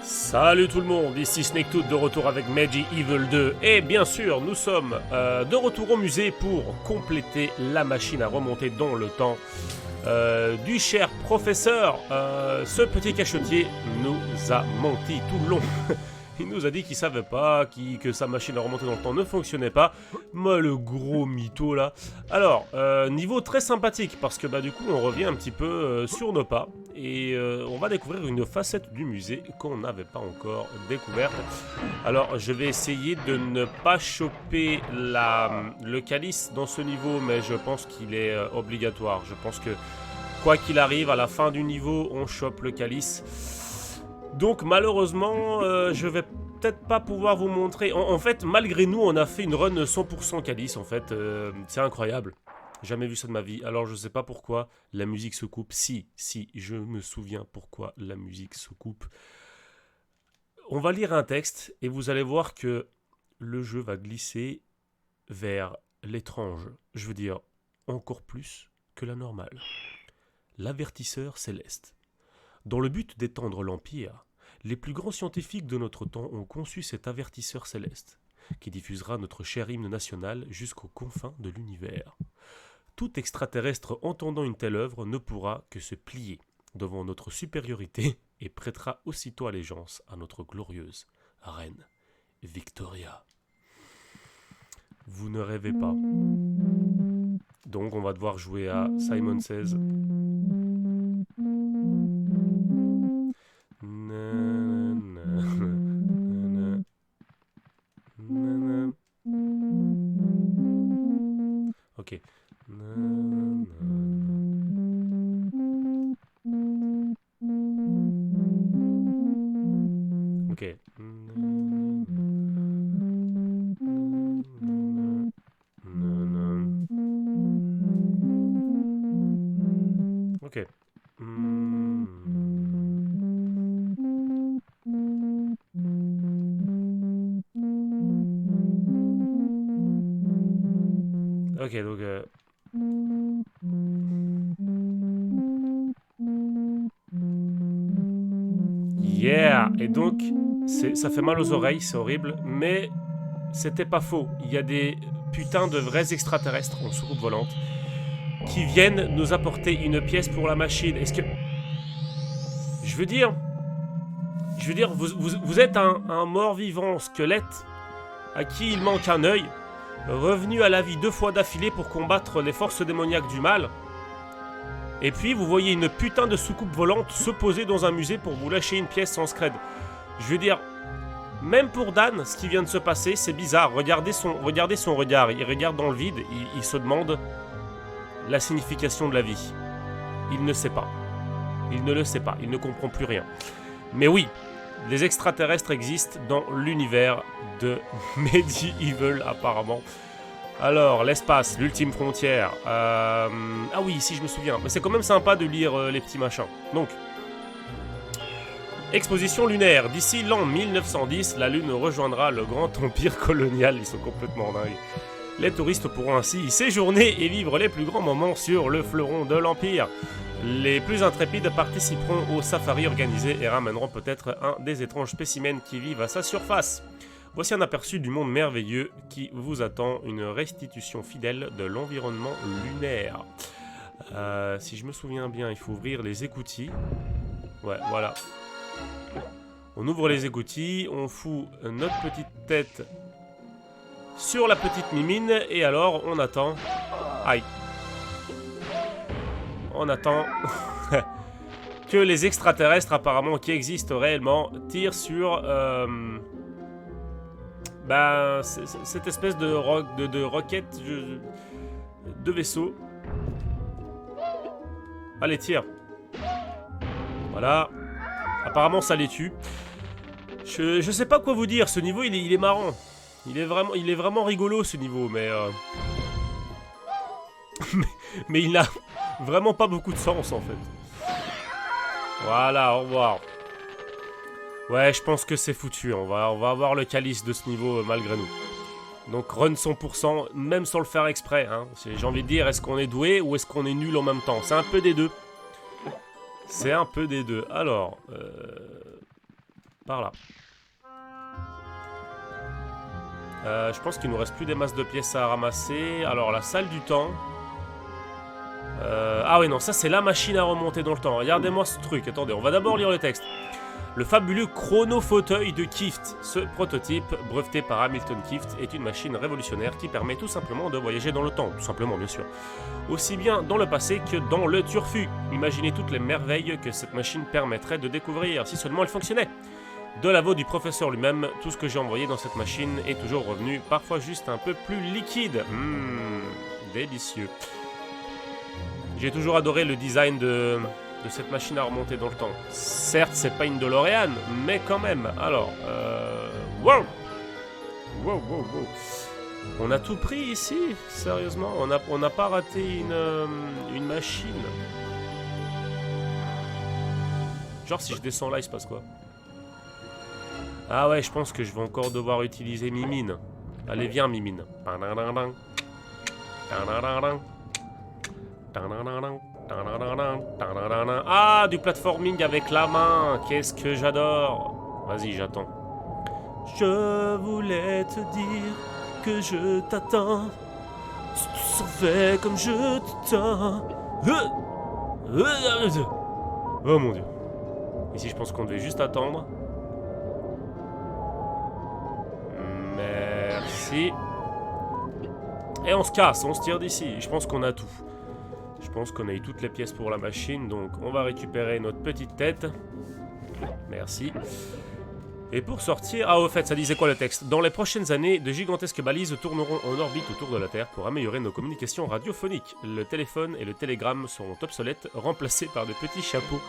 Salut tout le monde, ici Snaketooth de retour avec Medieval 2 et bien sûr nous sommes de retour au musée pour compléter la machine à remonter dans le temps du cher professeur. Ce petit cachetier nous a menti tout le long. Il nous a dit qu'il savait pas, que sa machine à remonter dans le temps ne fonctionnait pas. Mais le gros mytho là. Alors, niveau très sympathique parce que du coup on revient un petit peu sur nos pas. Et on va découvrir une facette du musée qu'on n'avait pas encore découverte. Alors je vais essayer de ne pas choper le calice dans ce niveau, mais je pense qu'il est obligatoire. Je pense que quoi qu'il arrive, à la fin du niveau, on chope le calice. Donc malheureusement, je vais peut-être pas pouvoir vous montrer. En fait, malgré nous, on a fait une run 100% calice en fait. C'est incroyable. Jamais vu ça de ma vie. Alors je sais pas pourquoi la musique se coupe. Si, je me souviens pourquoi la musique se coupe. On va lire un texte et vous allez voir que le jeu va glisser vers l'étrange. Je veux dire, encore plus que la normale. L'avertisseur céleste. Dans le but d'étendre l'Empire, les plus grands scientifiques de notre temps ont conçu cet avertisseur céleste, qui diffusera notre cher hymne national jusqu'aux confins de l'univers. Tout extraterrestre entendant une telle œuvre ne pourra que se plier devant notre supériorité et prêtera aussitôt allégeance à notre glorieuse reine Victoria. Vous ne rêvez pas. Donc on va devoir jouer à Simon Says. Ok. Ok. Ok. Ok, donc... Yeah! Et donc, ça fait mal aux oreilles, c'est horrible, mais c'était pas faux. Il y a des putains de vrais extraterrestres en soucoupe volante qui viennent nous apporter une pièce pour la machine. Est-ce que... Je veux dire, vous êtes un mort-vivant squelette à qui il manque un œil, revenu à la vie 2 fois d'affilée pour combattre les forces démoniaques du mal. Et puis vous voyez une putain de soucoupe volante se poser dans un musée pour vous lâcher une pièce sans scred. Je veux dire, même pour Dan, ce qui vient de se passer, c'est bizarre. Regardez son regard, il regarde dans le vide, il se demande la signification de la vie. Il ne sait pas. Il ne le sait pas, il ne comprend plus rien. Mais oui, les extraterrestres existent dans l'univers de Medieval apparemment. Alors, l'espace, l'ultime frontière. Ah oui, ici je me souviens. Mais c'est quand même sympa de lire les petits machins. Donc, exposition lunaire. D'ici l'an 1910, la Lune rejoindra le grand empire colonial. Ils sont complètement dingues. Les touristes pourront ainsi y séjourner et vivre les plus grands moments sur le fleuron de l'Empire. Les plus intrépides participeront au safari organisé et ramèneront peut-être un des étranges spécimens qui vivent à sa surface. Voici un aperçu du monde merveilleux qui vous attend, une restitution fidèle de l'environnement lunaire. Si je me souviens bien, il faut ouvrir les écoutilles. Ouais, voilà. On ouvre les écoutilles, on fout notre petite tête sur la petite mimine et alors on attend. Aïe. On attend que les extraterrestres apparemment qui existent réellement tirent sur cette espèce de roquette de vaisseau. Allez, tire. Voilà. Apparemment ça les tue. Je sais pas quoi vous dire, ce niveau il est marrant. Il est vraiment rigolo ce niveau, mais mais il n'a vraiment pas beaucoup de sens en fait. Voilà, au revoir. Ouais, je pense que c'est foutu. On va avoir le calice de ce niveau malgré nous. Donc run 100%, même sans le faire exprès. Hein. J'ai envie de dire, est-ce qu'on est doué ou est-ce qu'on est nul en même temps? C'est un peu des deux. C'est un peu des deux. Alors, Par là. Je pense qu'il nous reste plus des masses de pièces à ramasser. Alors, la salle du temps. Ah oui, non, ça c'est la machine à remonter dans le temps. Regardez-moi ce truc. Attendez, on va d'abord lire le texte. Le fabuleux chronofauteuil de Kift. Ce prototype, breveté par Hamilton Kift, est une machine révolutionnaire qui permet tout simplement de voyager dans le temps. Tout simplement, bien sûr. Aussi bien dans le passé que dans le turfu. Imaginez toutes les merveilles que cette machine permettrait de découvrir, si seulement elle fonctionnait. De l'aveu du professeur lui-même, tout ce que j'ai envoyé dans cette machine est toujours revenu, parfois juste un peu plus liquide. Délicieux. J'ai toujours adoré le design de cette machine à remonter dans le temps. Certes, c'est pas une DeLorean, mais quand même. Alors, wow! Wow. On a tout pris ici, sérieusement. On n'a pas raté une machine. Genre, si je descends là, il se passe quoi? Ah ouais, je pense que je vais encore devoir utiliser Mimine. Allez, viens, Mimine. Ah, du platforming avec la main. Qu'est-ce que j'adore. Vas-y, j'attends. Je voulais te dire que je t'attends. Tu savais comme je t'attends. Oh mon dieu. Ici, je pense qu'on devait juste attendre. Merci. Et on se casse, on se tire d'ici. Je pense qu'on a tout. Je pense qu'on a eu toutes les pièces pour la machine, donc on va récupérer notre petite tête. Merci. Et pour sortir... Ah, au fait, ça disait quoi le texte? Dans les prochaines années, de gigantesques balises tourneront en orbite autour de la Terre pour améliorer nos communications radiophoniques. Le téléphone et le télégramme seront obsolètes, remplacés par de petits chapeaux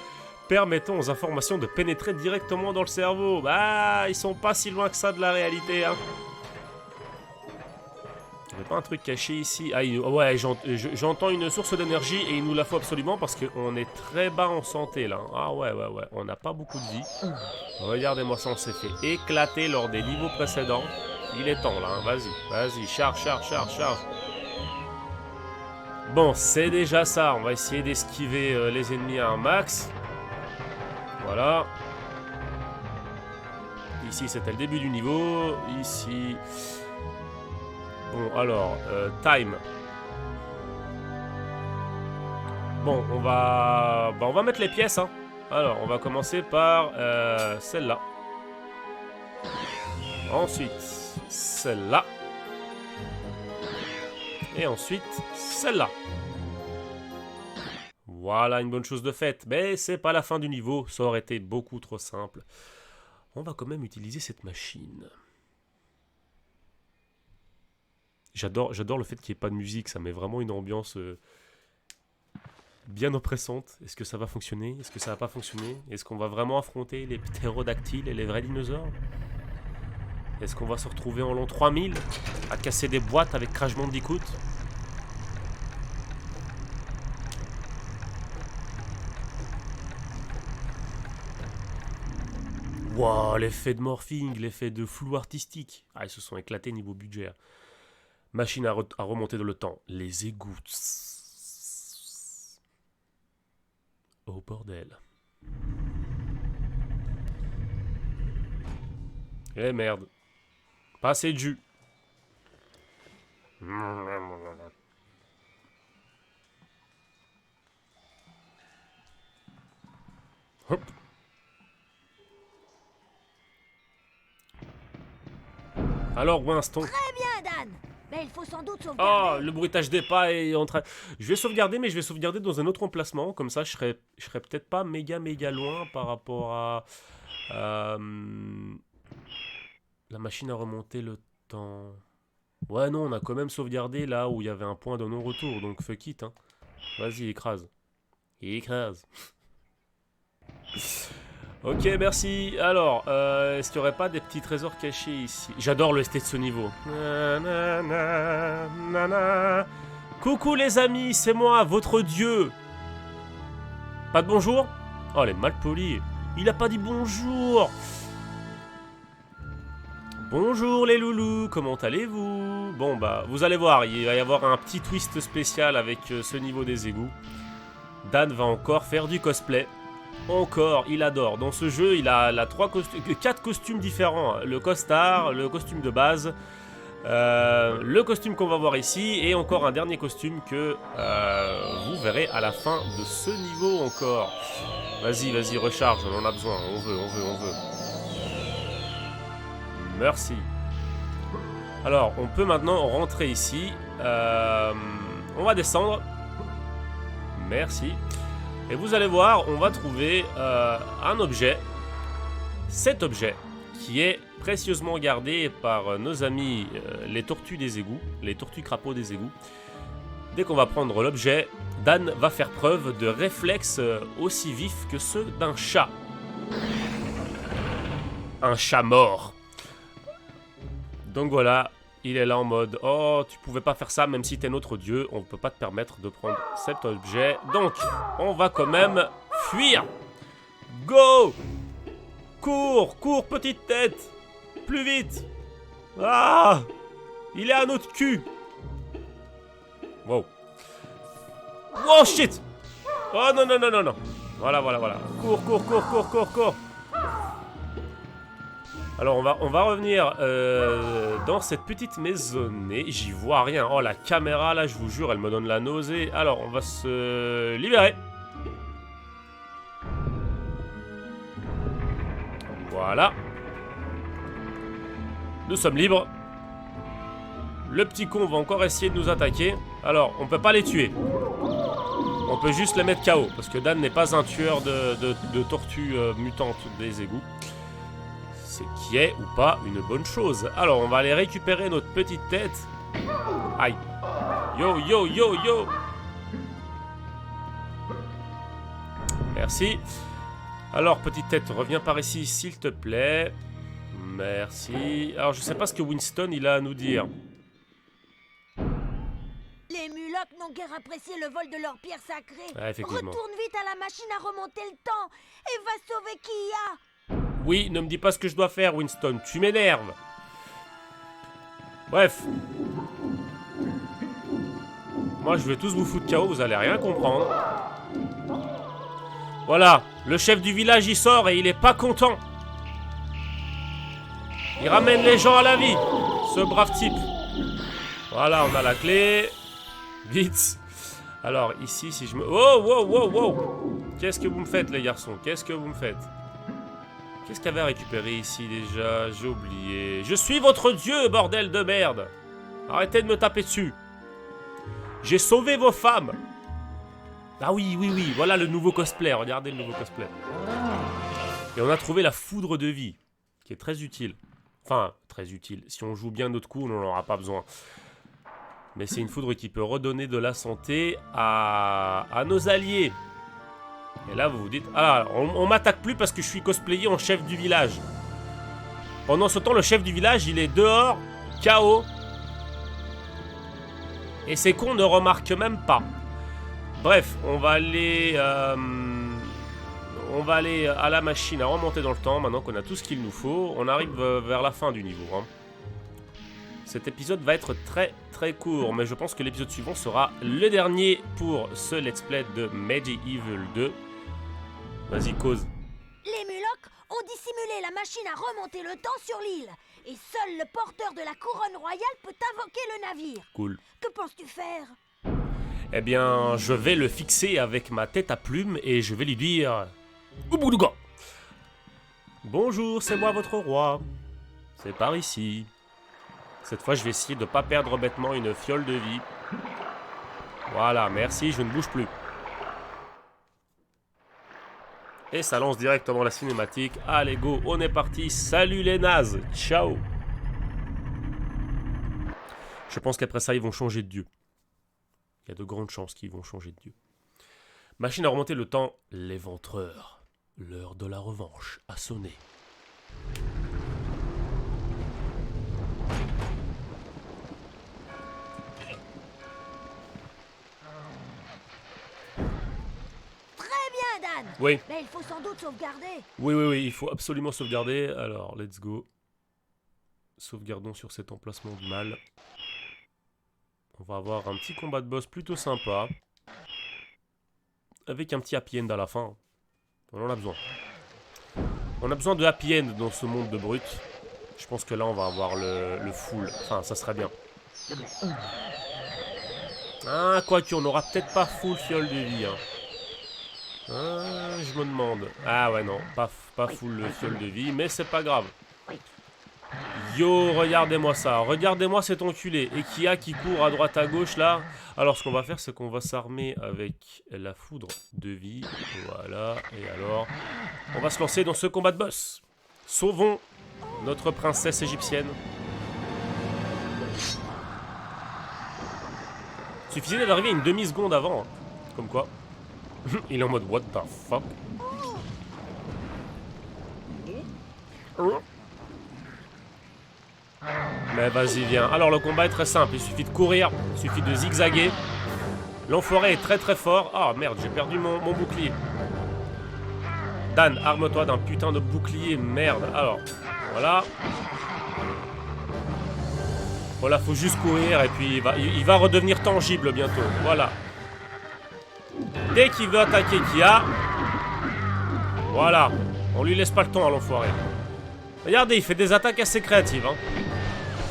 permettant aux informations de pénétrer directement dans le cerveau. Bah, ils sont pas si loin que ça de la réalité, hein. Il n'y a pas un truc caché ici. Ah, ouais, j'entends une source d'énergie et il nous la faut absolument parce qu'on est très bas en santé là. Ah ouais, on n'a pas beaucoup de vie. Regardez-moi ça, on s'est fait éclater lors des niveaux précédents. Il est temps là, hein. Vas-y, charge. Bon, c'est déjà ça. On va essayer d'esquiver les ennemis à un max. Voilà. Ici, c'était le début du niveau. Ici... Bon, alors, time. Bon, on va mettre les pièces, hein. Alors, on va commencer par celle-là. Ensuite, celle-là. Et ensuite, celle-là. Voilà, une bonne chose de faite. Mais c'est pas la fin du niveau, ça aurait été beaucoup trop simple. On va quand même utiliser cette machine. J'adore le fait qu'il n'y ait pas de musique, ça met vraiment une ambiance bien oppressante. Est-ce que ça va fonctionner? Est-ce que ça va pas fonctionner? Est-ce qu'on va vraiment affronter les ptérodactyles et les vrais dinosaures? Est-ce qu'on va se retrouver en l'an 3000 à casser des boîtes avec Crash Bandicoot? Wow, l'effet de morphing, l'effet de flou artistique. Ah, ils se sont éclatés niveau budget. Machine à remonter dans le temps. Les égouts. Oh bordel. Eh merde. Pas assez de jus. Hop. Alors Winston. Très bien, Dan. Mais il faut sans doute sauvegarder. Oh, le bruitage des pas est en train... Je vais sauvegarder, mais je vais sauvegarder dans un autre emplacement. Comme ça, je serai peut-être pas méga loin par rapport à... la machine à remonter le temps. Ouais, non, on a quand même sauvegardé là où il y avait un point de non-retour. Donc, fuck it, hein. Vas-y, écrase. Écrase. Ok, merci. Alors, est-ce qu'il n'y aurait pas des petits trésors cachés ici? J'adore le ST de ce niveau. Coucou les amis, c'est moi, votre dieu. Pas de bonjour? Oh, elle est mal polie. Il a pas dit bonjour. Bonjour les loulous, comment allez-vous? Bon bah, vous allez voir, il va y avoir un petit twist spécial avec ce niveau des égouts. Dan va encore faire du cosplay. Encore, il adore. Dans ce jeu, il a 4 costumes différents. Le costard, le costume de base, le costume qu'on va voir ici, et encore un dernier costume que vous verrez à la fin de ce niveau encore. Vas-y, vas-y, recharge, on en a besoin. On veut. Merci. Alors, on peut maintenant rentrer ici. On va descendre. Merci. Et vous allez voir, on va trouver un objet. Cet objet qui est précieusement gardé par nos amis les tortues des égouts, les tortues crapauds des égouts. Dès qu'on va prendre l'objet, Dan va faire preuve de réflexes aussi vifs que ceux d'un chat. Un chat mort. Donc voilà, il est là en mode « Oh, tu pouvais pas faire ça même si t'es notre dieu, on peut pas te permettre de prendre cet objet. » Donc, on va quand même fuir. Go! Cours, petite tête. Plus vite. Ah! Il est à notre cul. Wow. Oh shit! Oh non. Voilà. Cours. Alors on va revenir dans cette petite maisonnée. J'y vois rien. Oh la caméra là, je vous jure, elle me donne la nausée. Alors on va se libérer. Voilà. Nous sommes libres. Le petit con va encore essayer de nous attaquer. Alors on peut pas les tuer. On peut juste les mettre KO. Parce que Dan n'est pas un tueur de tortues mutantes des égouts. Ce qui est ou pas une bonne chose. Alors on va aller récupérer notre petite tête. Aïe. Yo. Merci. Alors petite tête, reviens par ici s'il te plaît. Merci. Alors je sais pas ce que Winston il a à nous dire. Les Mulocs n'ont guère apprécié le vol de leurs pierres sacrées. Ah, effectivement. Retourne vite à la machine à remonter le temps et va sauver Kia. Oui, ne me dis pas ce que je dois faire, Winston. Tu m'énerves. Bref. Moi, je vais tous vous foutre KO, vous allez rien comprendre. Voilà, le chef du village, il sort et il est pas content. Il ramène les gens à la vie, ce brave type. Voilà, on a la clé. Vite. Alors, ici, si je me... Oh, wow. Qu'est-ce que vous me faites, les garçons? Qu'est-ce que vous me faites? Qu'est-ce qu'il y avait à récupérer ici déjà? J'ai oublié. Je suis votre dieu, bordel de merde! Arrêtez de me taper dessus. J'ai sauvé vos femmes. Ah oui, voilà le nouveau cosplay. Regardez le nouveau cosplay. Et on a trouvé la foudre de vie, qui est très utile. Enfin, très utile. Si on joue bien notre coup, on n'en aura pas besoin. Mais c'est une foudre qui peut redonner de la santé à nos alliés. Et là, vous vous dites... Ah, on m'attaque plus parce que je suis cosplayé en chef du village. Pendant ce temps, le chef du village, il est dehors, KO. Et ces cons ne remarquent même pas. Bref, on va aller à la machine à remonter dans le temps, maintenant qu'on a tout ce qu'il nous faut. On arrive vers la fin du niveau. Hein. Cet épisode va être très court, mais je pense que l'épisode suivant sera le dernier pour ce let's play de Medieval 2. Vas-y, cause. Les Mulocs ont dissimulé la machine à remonter le temps sur l'île. Et seul le porteur de la couronne royale peut invoquer le navire. Cool. Que penses-tu faire? Eh bien, je vais le fixer avec ma tête à plume et je vais lui dire... Ubuluga. Bonjour, c'est moi votre roi. C'est par ici. Cette fois, je vais essayer de ne pas perdre bêtement une fiole de vie. Voilà, merci, je ne bouge plus. Et ça lance directement la cinématique. Allez, go, on est parti. Salut les nazes. Ciao. Je pense qu'après ça, ils vont changer de dieu. Il y a de grandes chances qu'ils vont changer de dieu. Machine à remonter le temps. L'éventreur. L'heure de la revanche a sonné. Dan. Oui. Mais il faut sans doute sauvegarder. Oui, il faut absolument sauvegarder. Alors, let's go. Sauvegardons sur cet emplacement du mal. On va avoir un petit combat de boss plutôt sympa. Avec un petit happy end à la fin. On en a besoin. On a besoin de happy end dans ce monde de brut. Je pense que là, on va avoir le full. Enfin, ça serait bien. Ah, quoique, on n'aura peut-être pas full fiole de vie. Hein. Ah, je me demande. Ah ouais, non, pas full le fiole de vie, mais c'est pas grave. Yo, regardez-moi ça. Regardez-moi cet enculé. Et qui a qui court à droite à gauche là. Alors, ce qu'on va faire, c'est qu'on va s'armer avec la foudre de vie. Voilà. Et alors, on va se lancer dans ce combat de boss. Sauvons notre princesse égyptienne. Suffisait d'arriver une demi-seconde avant. Hein. Comme quoi. Il est en mode what the fuck. Mais vas-y, viens. Alors, le combat est très simple. Il suffit de courir. Il suffit de zigzaguer. L'enfoiré est très très fort. Ah merde, j'ai perdu mon bouclier. Dan, arme-toi d'un putain de bouclier. Merde. Alors, voilà. Voilà, faut juste courir et puis il va redevenir tangible bientôt. Voilà. Dès qu'il veut attaquer Kia. Voilà. On lui laisse pas le temps à l'enfoiré. Regardez, il fait des attaques assez créatives. Hein.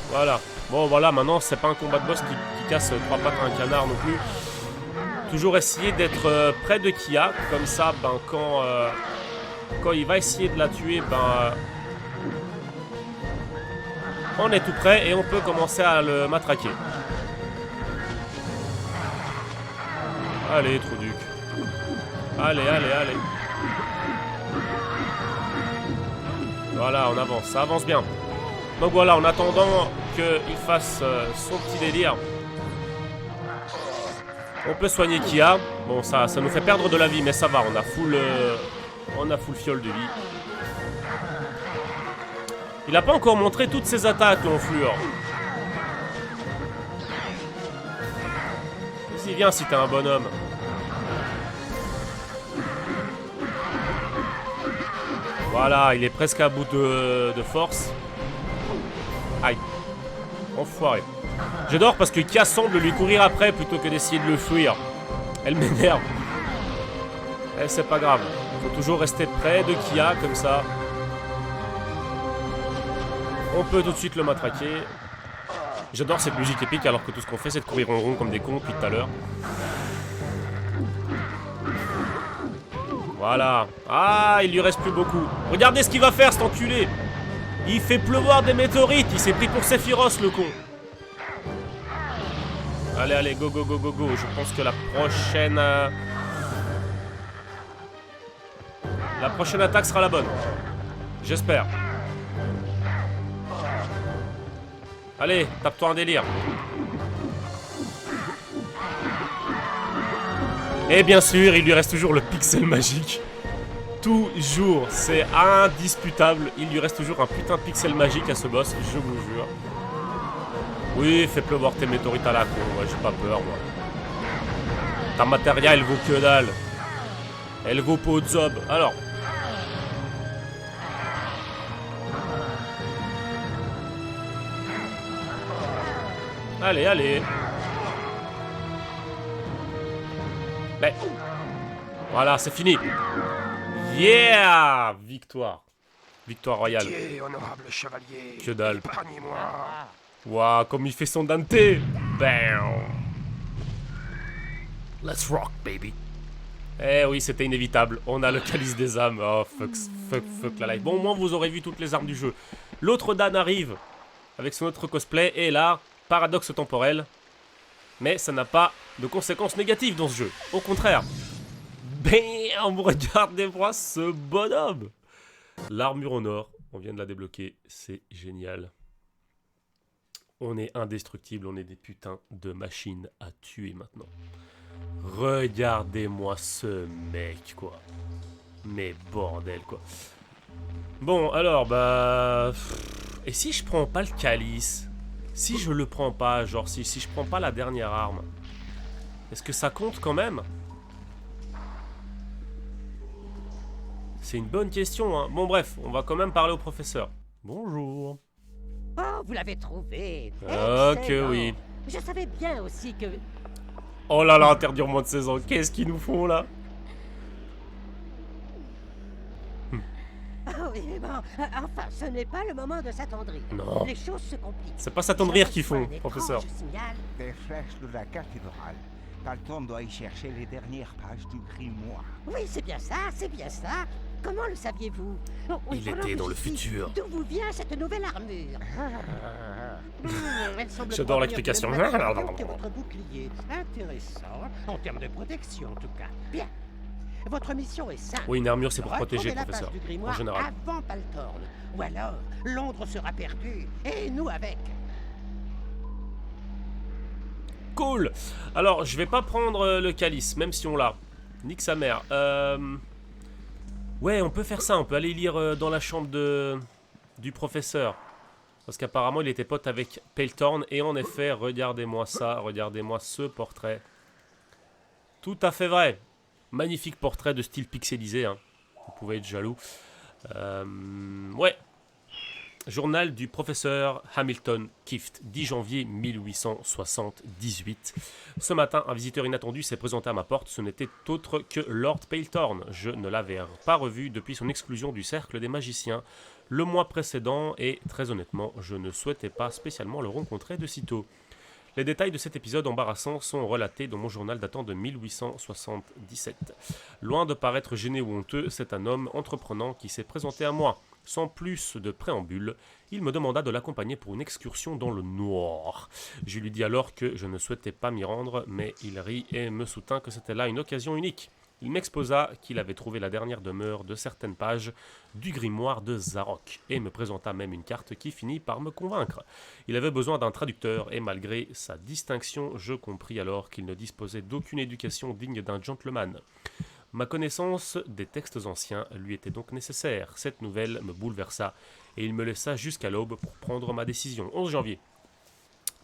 Voilà. Bon, voilà, maintenant, c'est pas un combat de boss qui casse 3 pattes à un canard non plus. Toujours essayer d'être près de Kia. Comme ça, ben, quand il va essayer de la tuer, ben... on est tout prêt et on peut commencer à le matraquer. Allez, Trouduc. Allez, allez, allez. Voilà, on avance. Ça avance bien. Donc voilà, en attendant qu'il fasse son petit délire, on peut soigner Kia. Bon, ça nous fait perdre de la vie, mais ça va. On a full fiole de vie. Il n'a pas encore montré toutes ses attaques, l'enflure. Vas-y, viens si t'es un bonhomme. Voilà, il est presque à bout de force. Aïe. Enfoiré. J'adore parce que Kia semble lui courir après plutôt que d'essayer de le fuir. Elle m'énerve. Eh, c'est pas grave. Faut toujours rester près de Kia, comme ça. On peut tout de suite le matraquer. J'adore cette musique épique alors que tout ce qu'on fait c'est de courir en rond comme des cons depuis tout à l'heure. Voilà. Ah, il lui reste plus beaucoup. Regardez ce qu'il va faire cet enculé. Il fait pleuvoir des météorites. Il s'est pris pour Sephiroth le con. Allez, allez, go, go, go, go, go. Je pense que la prochaine attaque sera la bonne. J'espère. Allez, tape-toi un délire. Et bien sûr, il lui reste toujours le pixel magique. Toujours, c'est indisputable. Il lui reste toujours un putain de pixel magique à ce boss, je vous jure. Oui, fais pleuvoir tes météorites à la con, ouais, j'ai pas peur, moi. Ta matéria, elle vaut que dalle. Elle vaut pas au job. Alors. Allez, allez. Mais... voilà, c'est fini. Yeah! Victoire. Victoire royale. Pitié, honorable chevalier. Que dalle. Épargnez-moi. Waouh, comme il fait son Dante. Bam. Let's rock, baby. Eh oui, c'était inévitable. On a le calice des âmes. Oh, fuck la life. Bon, au moins, vous aurez vu toutes les armes du jeu. L'autre Dan arrive avec son autre cosplay. Et là, paradoxe temporel. Mais ça n'a pas de conséquences négatives dans ce jeu. Au contraire. Bam! Regardez-moi ce bonhomme. L'armure en or. On vient de la débloquer. C'est génial. On est indestructible. On est des putains de machines à tuer maintenant. Regardez-moi ce mec, quoi. Mais bordel, quoi. Bon, alors, bah... et si je prends pas le calice? Si je le prends pas, genre, si je prends pas la dernière arme, est-ce que ça compte quand même? C'est une bonne question, hein. Bon, bref, on va quand même parler au professeur. Bonjour. Oh, vous l'avez trouvé. Oh, que Excellent. oui. Je savais bien aussi que... Oh là là, interdire moins de 16 ans. Qu'est-ce qu'ils nous font, là? Oh, oui, bon, enfin, ce n'est pas le moment de s'attendrir. Non. Les choses se compliquent. C'est pas s'attendrir Je qu'ils reçois font, un étrange professeur. signal. Des flèches de la cathédrale. Palton doit y chercher les dernières pages du grimoire. Oui, c'est bien ça, c'est bien ça. Comment le saviez-vous? Oh, oui, Il pendant était que dans le j'y suis, futur. D'où vous vient cette nouvelle armure? Elle semble J'adore provenir l'explication. du même matériau que votre bouclier. Intéressant, en termes de protection en tout cas. Bien. Votre mission est simple. Oui, une armure, c'est pour Retrouver protéger, la professeur, page du en grimoire général. avant Paltorn. Ou alors, Londres sera perdu, et nous avec. Cool. Alors, je vais pas prendre le calice, même si on l'a. Nique sa mère. Ouais, on peut faire ça. On peut aller lire dans la chambre du professeur. Parce qu'apparemment, il était pote avec Peltorn. Et en effet, regardez-moi ça. Regardez-moi ce portrait. Tout à fait vrai. Magnifique portrait de style pixelisé. Hein. Vous pouvez être jaloux. Ouais. Journal du professeur Hamilton Kift, 10 janvier 1878. Ce matin, un visiteur inattendu s'est présenté à ma porte. Ce n'était autre que Lord Peltorn. Je ne l'avais pas revu depuis son exclusion du cercle des magiciens le mois précédent et, très honnêtement, je ne souhaitais pas spécialement le rencontrer de sitôt. Les détails de cet épisode embarrassant sont relatés dans mon journal datant de 1877. Loin de paraître gêné ou honteux, c'est un homme entreprenant qui s'est présenté à moi. Sans plus de préambule, il me demanda de l'accompagner pour une excursion dans le noir. Je lui dis alors que je ne souhaitais pas m'y rendre, mais il rit et me soutint que c'était là une occasion unique. Il m'exposa qu'il avait trouvé la dernière demeure de certaines pages du grimoire de Zarok, et me présenta même une carte qui finit par me convaincre. Il avait besoin d'un traducteur, et malgré sa distinction, je compris alors qu'il ne disposait d'aucune éducation digne d'un gentleman. Ma connaissance des textes anciens lui était donc nécessaire. Cette nouvelle me bouleversa et il me laissa jusqu'à l'aube pour prendre ma décision. 11 janvier.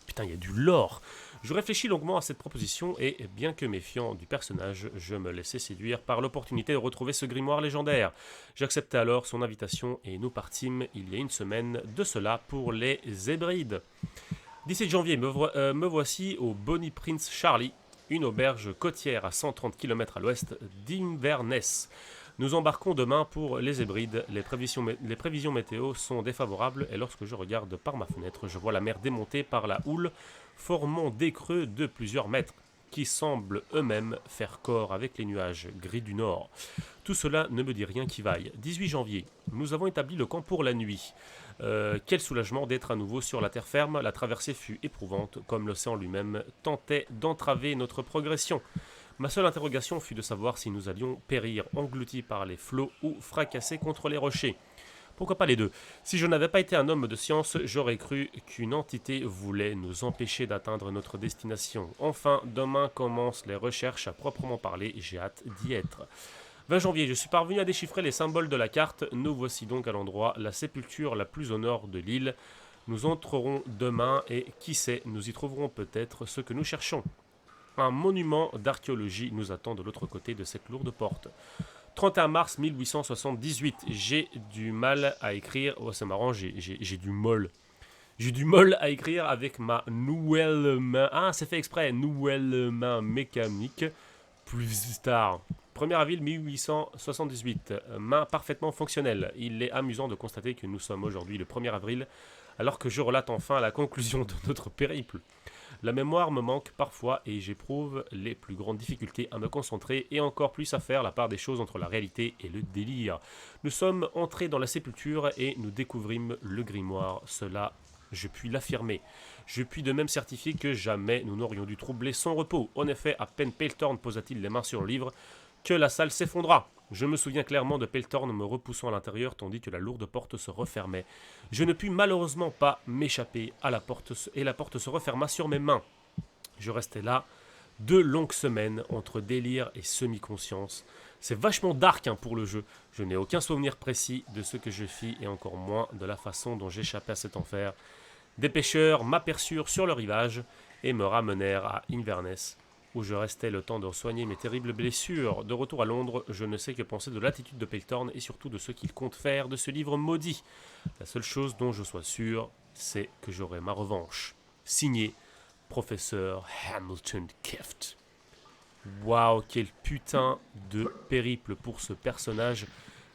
Putain, il y a du lore. Je réfléchis longuement à cette proposition et, bien que méfiant du personnage, je me laissai séduire par l'opportunité de retrouver ce grimoire légendaire. J'acceptai alors son invitation et nous partîmes il y a une semaine de cela pour les Hébrides. 17 janvier, me voici au Bonnie Prince Charlie, une auberge côtière à 130 km à l'ouest d'Inverness. Nous embarquons demain pour les Hébrides. Les prévisions météo sont défavorables et lorsque je regarde par ma fenêtre, je vois la mer démontée par la houle, formant des creux de plusieurs mètres qui semblent eux-mêmes faire corps avec les nuages gris du nord. Tout cela ne me dit rien qui vaille. 18 janvier, nous avons établi le camp pour la nuit. Quel soulagement d'être à nouveau sur la terre ferme. La traversée fut éprouvante, comme l'océan lui-même tentait d'entraver notre progression. Ma seule interrogation fut de savoir si nous allions périr engloutis par les flots ou fracassés contre les rochers. Pourquoi pas les deux? Si je n'avais pas été un homme de science, j'aurais cru qu'une entité voulait nous empêcher d'atteindre notre destination. Enfin, demain commencent les recherches à proprement parler, j'ai hâte d'y être. 20 janvier, je suis parvenu à déchiffrer les symboles de la carte. Nous voici donc à l'endroit, la sépulture la plus au nord de l'île. Nous entrerons demain et, qui sait, nous y trouverons peut-être ce que nous cherchons. Un monument d'archéologie nous attend de l'autre côté de cette lourde porte. 31 mars 1878, j'ai du mal à écrire. Oh, c'est marrant, j'ai du molle. J'ai du mal à écrire avec ma nouvelle main. Ah, c'est fait exprès, nouvelle main mécanique. Plus tard. 1er avril 1878, main parfaitement fonctionnelle. Il est amusant de constater que nous sommes aujourd'hui le 1er avril, alors que je relate enfin la conclusion de notre périple. La mémoire me manque parfois et j'éprouve les plus grandes difficultés à me concentrer et encore plus à faire la part des choses entre la réalité et le délire. Nous sommes entrés dans la sépulture et nous découvrîmes le grimoire. Cela, je puis l'affirmer. Je puis de même certifier que jamais nous n'aurions dû troubler son repos. En effet, à peine Peltorn posa-t-il les mains sur le livre que la salle s'effondra. Je me souviens clairement de Peltorn me repoussant à l'intérieur tandis que la lourde porte se refermait. Je ne pus malheureusement pas m'échapper à la porte et la porte se referma sur mes mains. Je restais là 2 longues semaines entre délire et semi-conscience. C'est vachement dark pour le jeu. Je n'ai aucun souvenir précis de ce que je fis et encore moins de la façon dont j'échappais à cet enfer. Des pêcheurs m'aperçurent sur le rivage et me ramenèrent à Inverness, où je restais le temps de soigner mes terribles blessures. De retour à Londres, je ne sais que penser de l'attitude de Peltorn et surtout de ce qu'il compte faire de ce livre maudit. La seule chose dont je sois sûr, c'est que j'aurai ma revanche. Signé, professeur Hamilton Kift. Waouh, quel putain de périple pour ce personnage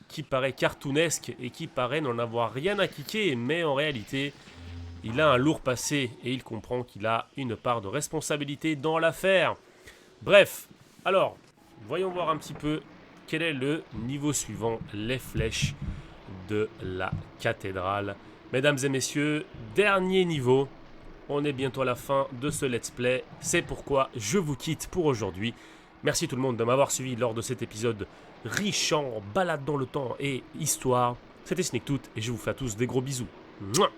qui paraît cartoonesque et qui paraît n'en avoir rien à kicker, mais en réalité, il a un lourd passé et il comprend qu'il a une part de responsabilité dans l'affaire. Bref, alors, voyons voir un petit peu quel est le niveau suivant, les flèches de la cathédrale. Mesdames et messieurs, dernier niveau. On est bientôt à la fin de ce let's play. C'est pourquoi je vous quitte pour aujourd'hui. Merci tout le monde de m'avoir suivi lors de cet épisode riche en balade dans le temps et histoire. C'était Sneaktooth et je vous fais à tous des gros bisous. Mouah.